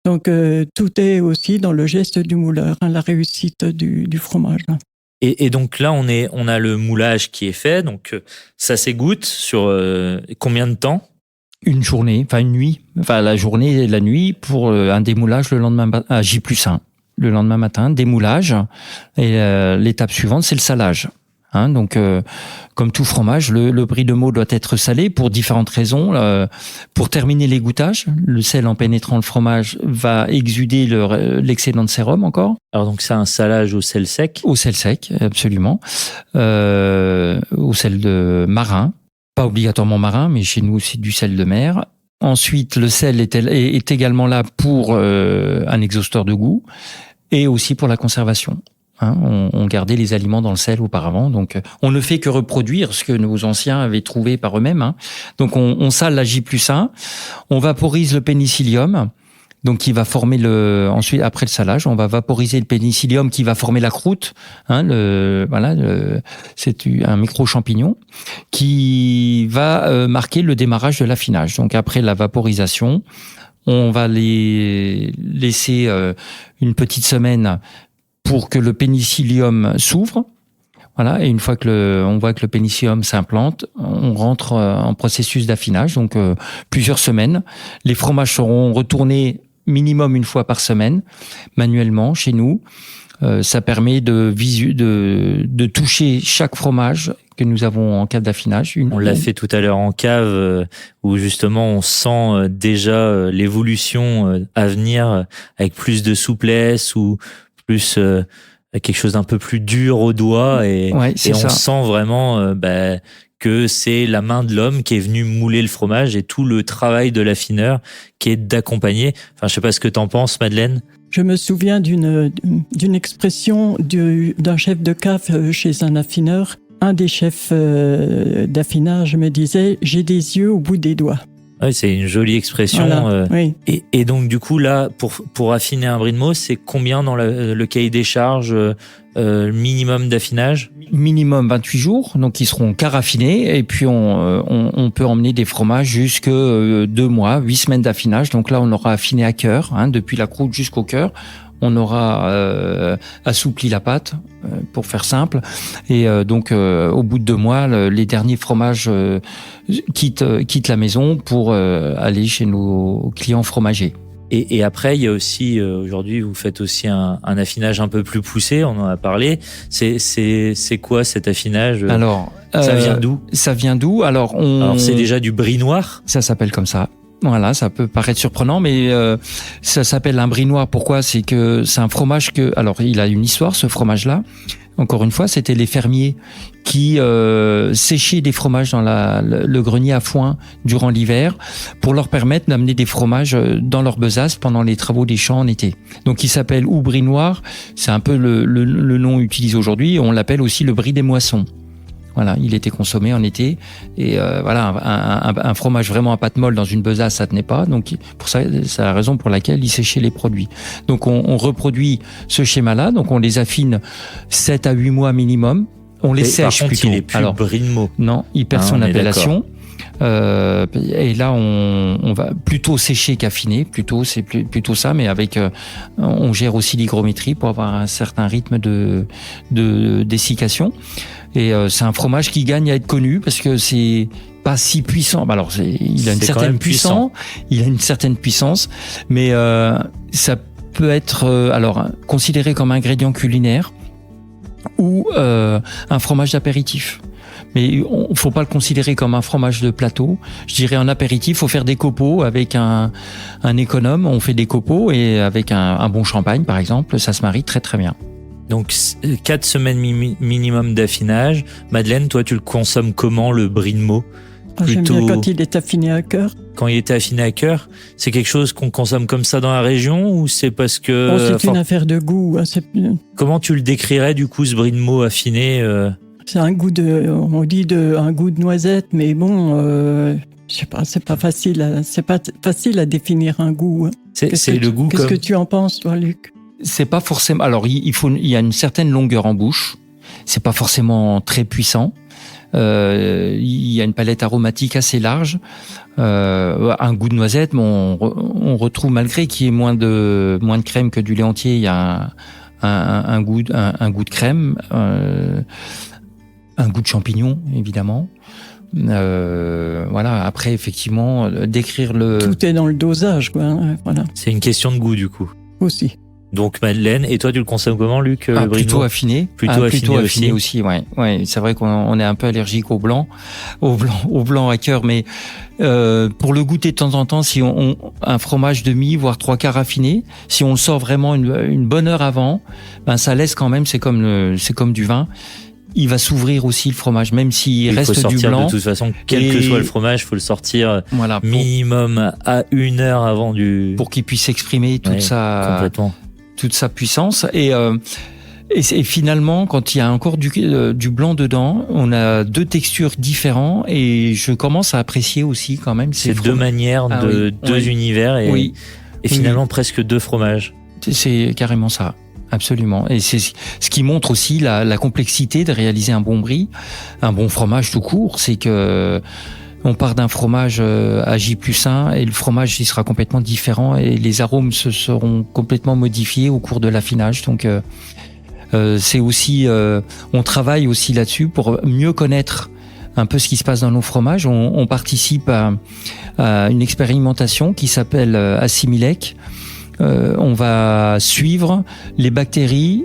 Donc, tout est aussi dans le geste du mouleur, hein, la réussite du fromage. Et donc là, on a le moulage qui est fait. Donc, ça s'égoutte sur combien de temps? Une journée, enfin une nuit. Enfin, la journée et la nuit pour un démoulage le lendemain à J+1. Le lendemain matin, démoulage. Et l'étape suivante, c'est le salage. Hein, donc, comme tout fromage, le brie de Meaux doit être salé pour différentes raisons. Pour terminer l'égouttage, le sel en pénétrant le fromage va exuder l'excédent de sérum encore. Alors donc c'est un salage au sel sec. Au sel sec, absolument. Au sel de marin, pas obligatoirement marin, mais chez nous c'est du sel de mer. Ensuite, le sel est également là pour un exhausteur de goût et aussi pour la conservation. Hein, on gardait les aliments dans le sel auparavant, donc on ne fait que reproduire ce que nos anciens avaient trouvé par eux-mêmes. Hein. Donc on sale la J+1, on vaporise le pénicillium, donc qui va former ensuite après le salage, on va vaporiser le pénicillium qui va former la croûte. Hein, c'est un micro-champignon qui va marquer le démarrage de l'affinage. Donc après la vaporisation, on va les laisser une petite semaine pour que le pénicillium s'ouvre. Voilà, et une fois que on voit que le pénicillium s'implante, on rentre en processus d'affinage, donc plusieurs semaines. Les fromages seront retournés minimum une fois par semaine, manuellement, chez nous. Ça permet de toucher chaque fromage que nous avons en cave d'affinage. On l'a fait tout à l'heure en cave, où justement on sent déjà l'évolution à venir avec plus de souplesse ou plus quelque chose d'un peu plus dur au doigt et on sent vraiment que c'est la main de l'homme qui est venu mouler le fromage et tout le travail de l'affineur qui est d'accompagner. Enfin, je sais pas ce que t'en penses, Madeleine. Je me souviens d'une expression d'un chef de cave chez un affineur. Un des chefs d'affinage me disait « j'ai des yeux au bout des doigts ». Oui, c'est une jolie expression. Voilà, oui. Et donc, du coup, là, pour affiner un brie de Meaux, c'est combien dans le cahier des charges minimum d'affinage? Minimum 28 jours, donc ils seront caraffinés. Et puis, on peut emmener des fromages jusque 2 mois, 8 semaines d'affinage. Donc là, on aura affiné à cœur, hein, depuis la croûte jusqu'au cœur. On aura assoupli la pâte, pour faire simple. Et donc, au bout de 2 mois, les derniers fromages quittent la maison pour aller chez nos clients fromagers. Et après, il y a aussi, aujourd'hui, vous faites aussi un affinage un peu plus poussé, on en a parlé. C'est quoi cet affinage? Alors, ça vient d'où? Ça vient d'où? Alors, c'est déjà du brie noir? Ça s'appelle comme ça. Voilà, ça peut paraître surprenant, mais ça s'appelle un brie noir. Pourquoi? C'est que c'est un fromage alors il a une histoire, ce fromage-là. Encore une fois, c'était les fermiers qui séchaient des fromages dans le grenier à foin durant l'hiver pour leur permettre d'amener des fromages dans leur besace pendant les travaux des champs en été. Donc il s'appelle ou brie noir, c'est un peu le nom utilisé aujourd'hui. On l'appelle aussi le brie des moissons. Voilà, il était consommé en été. Et voilà, un fromage vraiment à pâte molle dans une besace, ça tenait pas. Donc pour ça, c'est la raison pour laquelle il séchait les produits. Donc on reproduit ce schéma-là. Donc on les affine 7 à 8 mois minimum. On les sèche par contre, plutôt. Il est plus Brie de Meaux. Non, il perd son appellation. Et là, on va plutôt sécher qu'affiner. C'est plutôt ça, mais avec, on gère aussi l'hygrométrie pour avoir un certain rythme de dessiccation. Et c'est un fromage qui gagne à être connu parce que c'est pas si puissant. Alors, il a une certaine puissance. Il a une certaine puissance, mais ça peut être considéré comme ingrédient culinaire ou un fromage d'apéritif. Mais il faut pas le considérer comme un fromage de plateau. Je dirais en apéritif, faut faire des copeaux avec un économe. On fait des copeaux et avec un bon champagne, par exemple, ça se marie très très bien. Donc 4 semaines minimum d'affinage. Madeleine, toi, tu le consommes comment, le Brie de Meaux? J'aime bien quand il est affiné à cœur. Quand il est affiné à cœur, c'est quelque chose qu'on consomme comme ça dans la région ou c'est parce que... C'est une affaire de goût. Comment tu le décrirais du coup, ce Brie de Meaux affiné C'est un goût on dit un goût de noisette, mais bon, je sais pas, c'est pas facile à définir un goût. C'est le goût. Qu'est-ce que tu en penses, toi, Luc? C'est pas forcément. Alors, il y a une certaine longueur en bouche. C'est pas forcément très puissant. Il y a une palette aromatique assez large. Un goût de noisette, mais on retrouve, malgré qu'il y ait moins de crème que du lait entier, il y a un goût de crème. Un goût de champignon, évidemment. Voilà. Après, effectivement, décrire Tout est dans le dosage, quoi. Voilà. C'est une question de goût, du coup. Aussi. Donc, Madeleine, et toi, tu le consommes comment, Luc? Plutôt affiné. Plutôt affiné aussi, ouais. Ouais. C'est vrai qu'on est un peu allergique au blanc à cœur, mais pour le goûter de temps en temps, si un fromage demi, voire 3/4 affiné, si on le sort vraiment une bonne heure avant, ben ça laisse quand même. C'est comme du vin. Il va s'ouvrir aussi, le fromage, même s'il reste du blanc. Il faut sortir de toute façon, quel que soit le fromage, il faut le sortir minimum à 1 heure avant pour qu'il puisse exprimer toute sa puissance. Et finalement, quand il y a encore du blanc dedans, on a 2 textures différentes et je commence à apprécier aussi quand même ces 2 manières, deux univers et finalement presque 2 fromages. C'est carrément ça. Absolument. Et c'est ce qui montre aussi la complexité de réaliser un bon brie, un bon fromage tout court. C'est que on part d'un fromage à J+1 et le fromage il sera complètement différent et les arômes se seront complètement modifiés au cours de l'affinage. Donc c'est aussi, on travaille aussi là-dessus pour mieux connaître un peu ce qui se passe dans nos fromages. On participe à une expérimentation qui s'appelle Assimilec. On va suivre les bactéries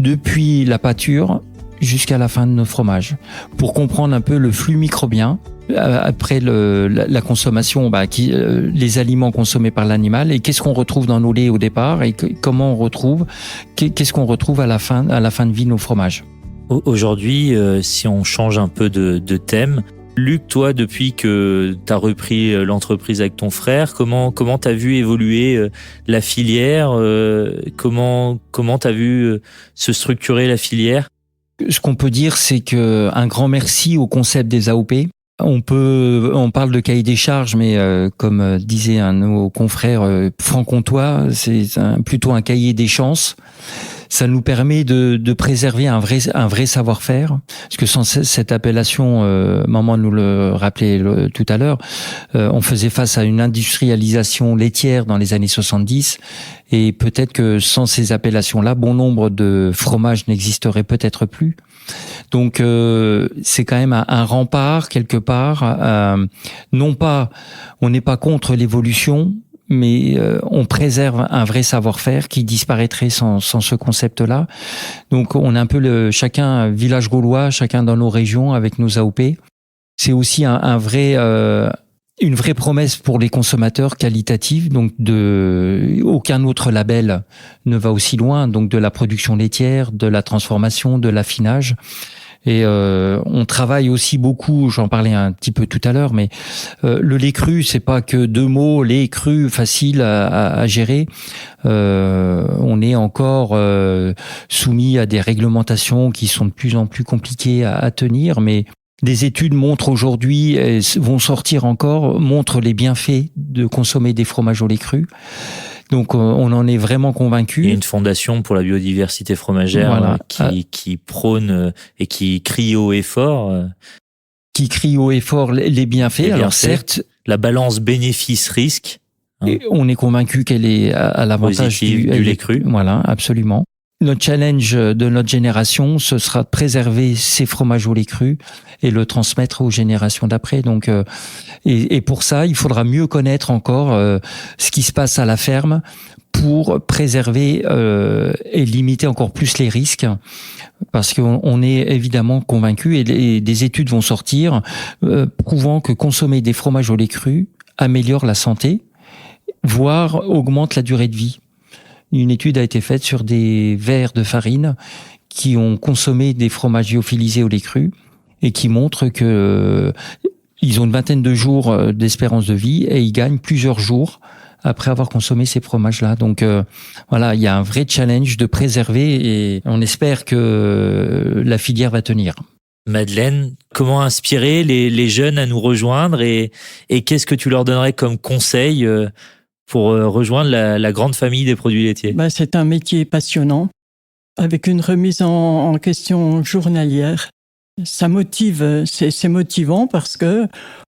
depuis la pâture jusqu'à la fin de nos fromages pour comprendre un peu le flux microbien après la consommation, les aliments consommés par l'animal et qu'est-ce qu'on retrouve dans nos laits au départ et comment on retrouve, qu'est-ce qu'on retrouve à la fin de vie de nos fromages. Aujourd'hui, si on change un peu de thème, Luc, toi, depuis que tu as repris l'entreprise avec ton frère, comment t'as vu évoluer la filière? Comment t'as vu se structurer la filière? Ce qu'on peut dire, c'est que un grand merci au concept des AOP. On parle de cahier des charges, mais comme disait un de nos confrères franc-comtois, c'est plutôt un cahier des chances. Ça nous permet de préserver un vrai savoir-faire, parce que sans cette appellation, maman nous le rappelait tout à l'heure, on faisait face à une industrialisation laitière dans les années 70, et peut-être que sans ces appellations-là, bon nombre de fromages n'existeraient peut-être plus. Donc c'est quand même un rempart quelque part. Non pas, on n'est pas contre l'évolution, mais on préserve un vrai savoir-faire qui disparaîtrait sans ce concept-là. Donc on est un peu chacun village gaulois, chacun dans nos régions avec nos AOP. C'est aussi une vraie promesse pour les consommateurs qualitative. Donc aucun autre label ne va aussi loin. Donc de la production laitière, de la transformation, de l'affinage. Et on travaille aussi beaucoup, j'en parlais un petit peu tout à l'heure, mais le lait cru, c'est pas que 2 mots, lait cru, facile à gérer. On est encore soumis à des réglementations qui sont de plus en plus compliquées à tenir, mais des études montrent aujourd'hui, et vont sortir encore, montrent les bienfaits de consommer des fromages au lait cru. Donc on en est vraiment convaincu. Il y a une fondation pour la biodiversité fromagère qui prône et qui crie haut et fort. Qui crie haut et fort les bienfaits. Alors certes, la balance bénéfice-risque. Et on est convaincu qu'elle est à l'avantage du lait cru. Voilà, absolument. Notre challenge de notre génération, ce sera de préserver ces fromages au lait cru et le transmettre aux générations d'après. Donc, et pour ça, il faudra mieux connaître encore ce qui se passe à la ferme pour préserver et limiter encore plus les risques. Parce qu'on est évidemment convaincu et des études vont sortir prouvant que consommer des fromages au lait cru améliore la santé, voire augmente la durée de vie. Une étude a été faite sur des vers de farine qui ont consommé des fromages lyophilisés au lait cru et qui montrent que ils ont une vingtaine de jours d'espérance de vie et ils gagnent plusieurs jours après avoir consommé ces fromages-là. Donc voilà, il y a un vrai challenge de préserver et on espère que la filière va tenir. Madeleine, comment inspirer les jeunes à nous rejoindre et qu'est-ce que tu leur donnerais comme conseil pour rejoindre la grande famille des produits laitiers? C'est un métier passionnant, avec une remise en question journalière. Ça motive, c'est motivant parce que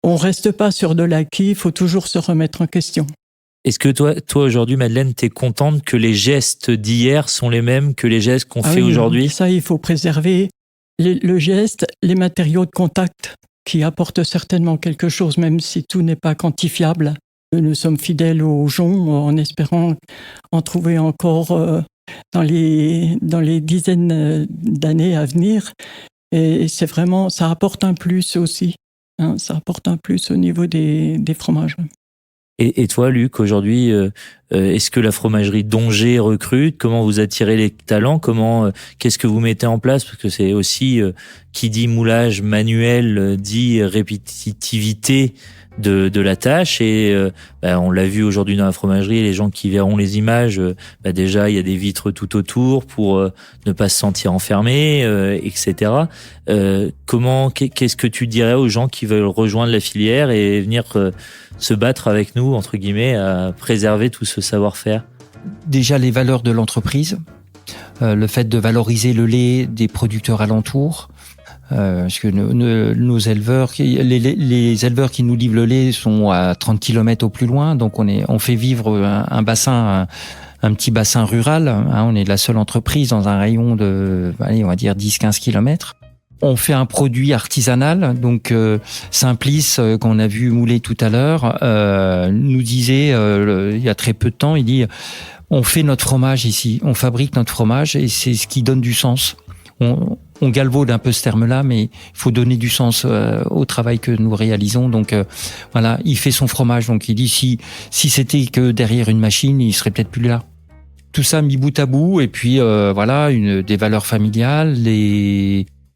on reste pas sur de l'acquis, il faut toujours se remettre en question. Est-ce que toi aujourd'hui, Madeleine, t'es contente que les gestes d'hier sont les mêmes que les gestes qu'on fait aujourd'hui? Ça, il faut préserver le geste, les matériaux de contact qui apportent certainement quelque chose, même si tout n'est pas quantifiable. Nous sommes fidèles au jonc en espérant en trouver encore dans les dizaines d'années à venir. Et c'est vraiment, ça apporte un plus aussi. Ça apporte un plus au niveau des fromages. Et toi, Luc, aujourd'hui, est-ce que la fromagerie Dongé recrute? Comment vous attirez les talents? Qu'est-ce que vous mettez en place? Parce que c'est aussi, qui dit moulage manuel, dit répétitivité de la tâche. Et on l'a vu aujourd'hui dans la fromagerie, les gens qui verront les images, déjà, il y a des vitres tout autour pour ne pas se sentir enfermé, etc. Qu'est-ce que tu dirais aux gens qui veulent rejoindre la filière et venir se battre avec nous, entre guillemets, à préserver tout ce savoir-faire? Déjà, les valeurs de l'entreprise, le fait de valoriser le lait des producteurs alentours, parce que nos éleveurs, les éleveurs qui nous livrent le lait sont à 30 km au plus loin, donc on fait vivre un bassin, un petit bassin rural. On est la seule entreprise dans un rayon de, on va dire 10-15 km. On fait un produit artisanal, donc Simplice, qu'on a vu mouler tout à l'heure, nous disait il y a très peu de temps, il dit on fait notre fromage ici, on fabrique notre fromage et c'est ce qui donne du sens. On galvaude un peu ce terme-là, mais il faut donner du sens au travail que nous réalisons. Donc voilà, il fait son fromage. Donc il dit si c'était que derrière une machine, il serait peut-être plus là. Tout ça mis bout à bout, et puis des valeurs familiales,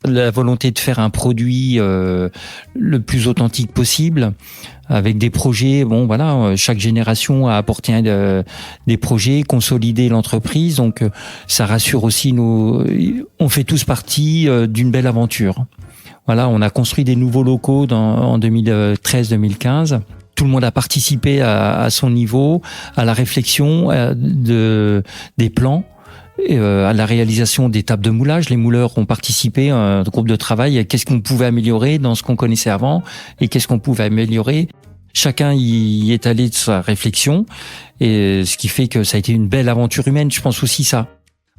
la volonté de faire un produit le plus authentique possible, avec des projets. Chaque génération a apporté des projets, consolidé l'entreprise, donc ça rassure aussi on fait tous partie d'une belle aventure. Voilà, on a construit des nouveaux locaux en 2013-2015. Tout le monde a participé à son niveau, à la réflexion des plans, à la réalisation des tables de moulage. Les mouleurs ont participé à un groupe de travail. Qu'est-ce qu'on pouvait améliorer dans ce qu'on connaissait avant et qu'est-ce qu'on pouvait améliorer. Chacun y est allé de sa réflexion, et ce qui fait que ça a été une belle aventure humaine. Je pense aussi ça.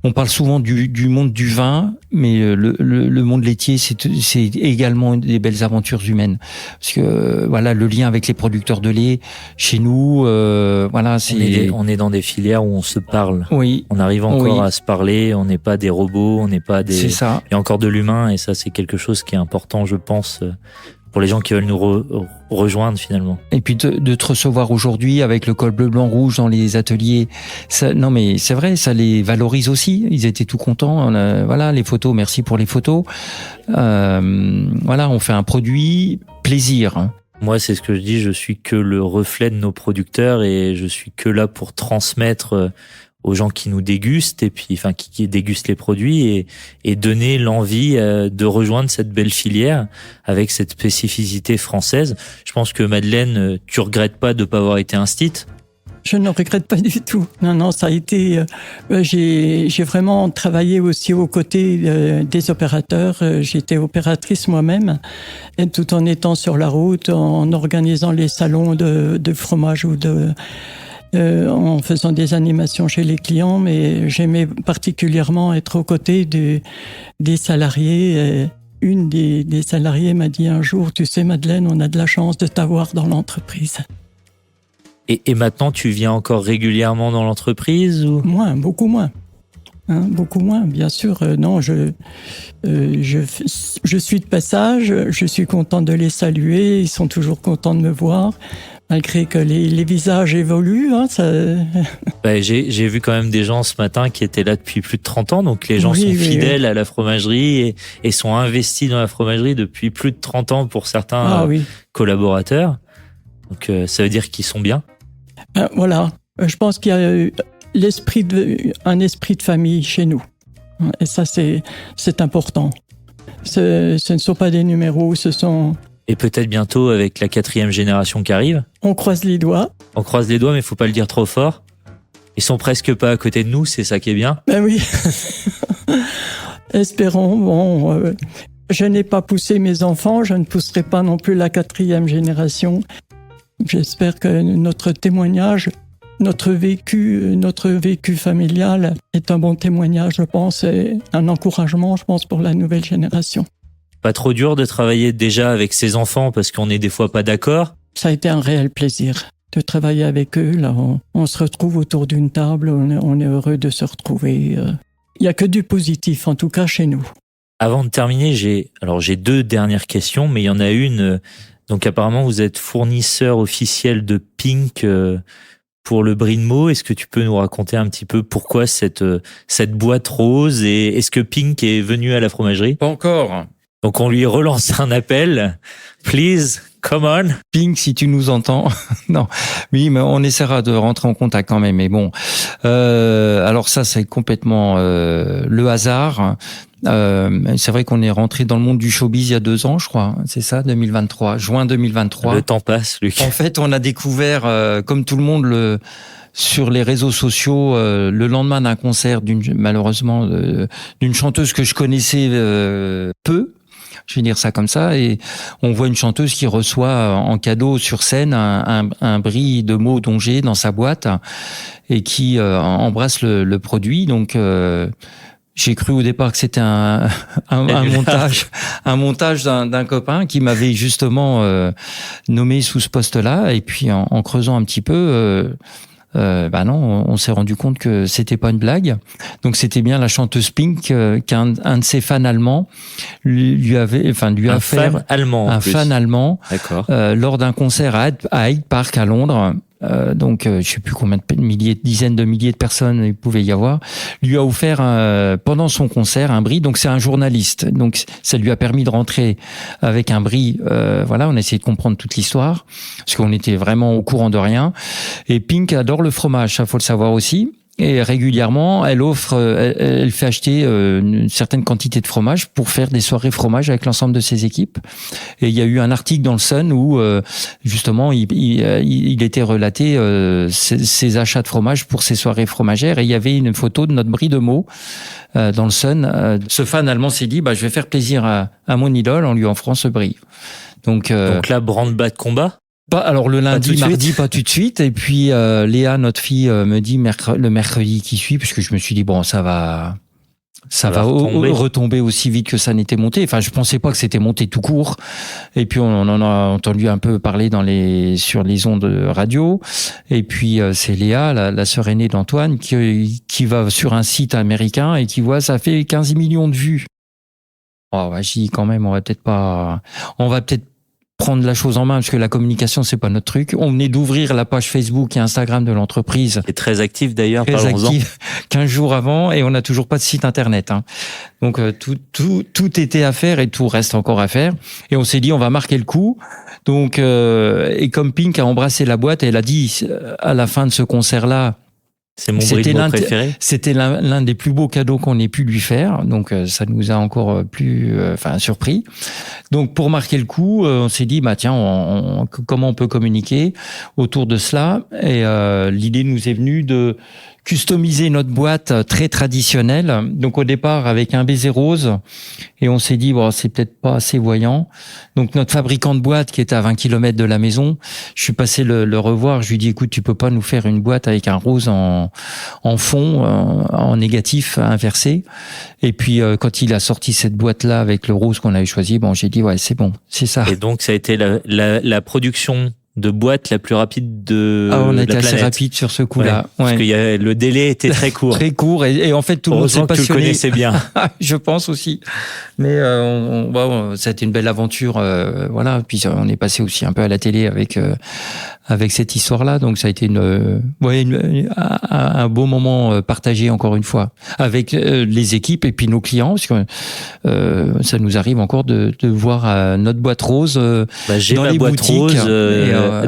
On parle souvent du monde du vin, mais le monde laitier, c'est également des belles aventures humaines. Parce que le lien avec les producteurs de lait, chez nous, on est dans des filières où on se parle. Oui. On arrive encore à se parler. On n'est pas des robots, on n'est pas des. C'est ça. Il y a encore de l'humain, et ça, c'est quelque chose qui est important, je pense, pour les gens qui veulent nous rejoindre finalement. Et puis de te recevoir aujourd'hui avec le col bleu, blanc, rouge dans les ateliers, non mais c'est vrai, ça les valorise aussi. Ils étaient tout contents. Voilà, les photos, merci pour les photos. Voilà, on fait un produit plaisir. Hein. Moi, c'est ce que je dis, je suis que le reflet de nos producteurs et je suis que là pour transmettre aux gens qui nous dégustent et puis qui dégustent les produits et donner l'envie de rejoindre cette belle filière avec cette spécificité française. Je pense que Madeleine, tu regrettes pas de pas avoir été instite? Je ne regrette pas du tout. Non, ça a été. J'ai vraiment travaillé aussi aux côtés des opérateurs. J'étais opératrice moi-même, et tout en étant sur la route, en organisant les salons de fromage ou en faisant des animations chez les clients. Mais j'aimais particulièrement être aux côtés des salariés. Une des salariés m'a dit un jour, tu sais Madeleine, on a de la chance de t'avoir dans l'entreprise. Et maintenant, tu viens encore régulièrement dans l'entreprise ou? Moins, beaucoup moins. Beaucoup moins, bien sûr. Non, je suis de passage. Je suis content de les saluer. Ils sont toujours contents de me voir, malgré que les visages évoluent. J'ai vu quand même des gens ce matin qui étaient là depuis plus de 30 ans. Donc les gens sont fidèles à la fromagerie et sont investis dans la fromagerie depuis plus de 30 ans pour certains collaborateurs. Donc ça veut dire qu'ils sont bien. Voilà. Je pense qu'il y a un esprit de famille chez nous. Et ça, c'est important. Ce ne sont pas des numéros, ce sont... Et peut-être bientôt avec la 4e génération qui arrive. On croise les doigts. On croise les doigts, mais il faut pas le dire trop fort. Ils sont presque pas à côté de nous, c'est ça qui est bien. Ben oui. Espérons. Bon, je n'ai pas poussé mes enfants, je ne pousserai pas non plus la 4e génération. J'espère que notre témoignage, notre vécu familial est un bon témoignage, je pense, et un encouragement, je pense, pour la nouvelle génération. Pas trop dur de travailler déjà avec ses enfants parce qu'on est des fois pas d'accord? Ça a été un réel plaisir de travailler avec eux. Là, on se retrouve autour d'une table, on est heureux de se retrouver. Il n'y a que du positif, en tout cas chez nous. Avant de terminer, j'ai 2 dernières questions, mais il y en a une. Donc apparemment, vous êtes fournisseur officiel de Pink pour le Brie de Meaux. Est-ce que tu peux nous raconter un petit peu pourquoi cette boîte rose et est-ce que Pink est venu à la fromagerie? Pas encore. Donc on lui relance un appel. Please, come on. Pink, si tu nous entends. Non, oui, mais on essaiera de rentrer en contact quand même. Mais bon, alors ça, c'est complètement le hasard. C'est vrai qu'on est rentré dans le monde du showbiz il y a 2 ans, je crois. C'est ça, 2023, juin 2023. Le temps passe, Luc. En fait, on a découvert, comme tout le monde, sur les réseaux sociaux, le lendemain d'un concert malheureusement d'une chanteuse que je connaissais peu. Je vais dire ça comme ça, et on voit une chanteuse qui reçoit en cadeau sur scène un Brie de Meaux Dongé dans sa boîte et qui embrasse le produit. Donc j'ai cru au départ que c'était un montage d'un copain qui m'avait justement nommé sous ce poste-là, et puis en creusant un petit peu. Non, on s'est rendu compte que c'était pas une blague. Donc c'était bien la chanteuse Pink qu'un de ses fans allemands lui a fait un fan allemand. D'accord. Lors d'un concert à Hyde Park à Londres. Donc je sais plus combien dizaines de milliers de personnes il pouvait y avoir, lui a offert pendant son concert un Brie. Donc c'est un journaliste, donc ça lui a permis de rentrer avec un Brie. Voilà, on a essayé de comprendre toute l'histoire parce qu'on était vraiment au courant de rien. Et Pink adore le fromage, ça faut le savoir aussi. Et régulièrement, elle fait acheter une certaine quantité de fromage pour faire des soirées fromage avec l'ensemble de ses équipes. Et il y a eu un article dans le Sun où justement il était relaté ses achats de fromage pour ses soirées fromagères, et il y avait une photo de notre Brie de Meaux dans le Sun. Ce fan allemand s'est dit je vais faire plaisir à mon idole en lui offrant ce Brie. Donc là, branle-bas de combat. Alors le lundi, mardi, pas tout de suite. Et puis Léa, notre fille, me dit le mercredi qui suit, puisque je me suis dit ça va retomber aussi vite que ça n'était monté. Enfin, je pensais pas que c'était monté tout court. Et puis on en a entendu un peu parler sur les ondes radio. Et puis c'est Léa, la sœur aînée d'Antoine, qui va sur un site américain et qui voit ça fait 15 millions de vues. J'ai dit quand même, on va peut-être prendre la chose en main parce que la communication c'est pas notre truc. On venait d'ouvrir la page Facebook et Instagram de l'entreprise. Et très actif d'ailleurs, Très parlons-en. actif 15 jours avant et on n'a toujours pas de site internet. Hein. Donc tout était à faire et tout reste encore à faire. Et on s'est dit on va marquer le coup. Donc et comme Pink a embrassé la boîte, elle a dit à la fin de ce concert-là. C'est mon Brino préféré. C'était l'un des plus beaux cadeaux qu'on ait pu lui faire, donc ça nous a encore plus, surpris. Donc pour marquer le coup, on s'est dit bah tiens, comment on peut communiquer autour de cela. Et l'idée nous est venue de customiser notre boîte très traditionnelle. Donc au départ avec un baiser rose, et on s'est dit bon c'est peut-être pas assez voyant. Donc notre fabricant de boîte qui était à 20 km de la maison, je suis passé le revoir. Je lui dis écoute tu peux pas nous faire une boîte avec un rose en fond, en négatif inversé. Et puis quand il a sorti cette boîte là avec le rose qu'on avait choisi, bon j'ai dit ouais c'est bon, c'est ça. Et donc ça a été la production de boîte la plus rapide de on a la été assez planète. Rapide sur ce coup-là. Ouais, parce que le délai était très court. Très court et en fait tout le monde s'est passionné. Tu le connaissais bien. Je pense aussi. Mais ça a été une belle aventure, voilà. Puis on est passé aussi un peu à la télé avec cette histoire-là, donc ça a été un beau moment partagé encore une fois avec les équipes et puis nos clients, parce que ça nous arrive encore de voir notre boîte rose j'ai dans ma les boîte boutiques, rose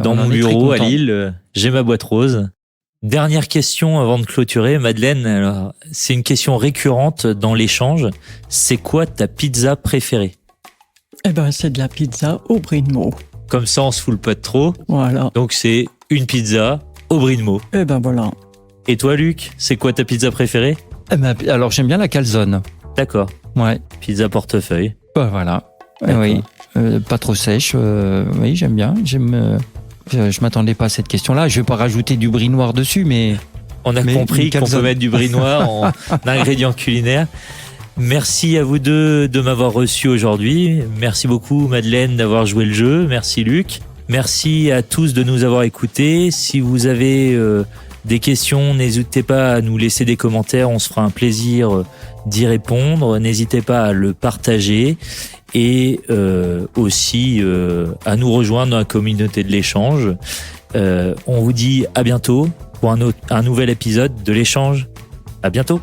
dans mon bureau à Lille. J'ai ma boîte rose. Dernière question avant de clôturer, Madeleine. Alors, c'est une question récurrente dans l'échange. C'est quoi ta pizza préférée? Eh ben, c'est de la pizza au brie de Meaux. Comme ça, on se fout pas de trop. Voilà. Donc, c'est une pizza au brie de Meaux. Eh ben, voilà. Et toi, Luc, c'est quoi ta pizza préférée? Alors j'aime bien la calzone. D'accord. Ouais. Pizza portefeuille. Bah, voilà. D'accord. Oui. Pas trop sèche. Oui, j'aime bien. Je m'attendais pas à cette question-là. Je vais pas rajouter du brie noir dessus, mais On a compris qu'on peut mettre du brie noir en ingrédient culinaire. Merci à vous deux de m'avoir reçu aujourd'hui. Merci beaucoup Madeleine d'avoir joué le jeu. Merci Luc. Merci à tous de nous avoir écoutés. Si vous avez des questions, n'hésitez pas à nous laisser des commentaires. On se fera un plaisir d'y répondre. N'hésitez pas à le partager et aussi à nous rejoindre dans la communauté de l'échange. On vous dit à bientôt pour un nouvel épisode de l'échange. À bientôt.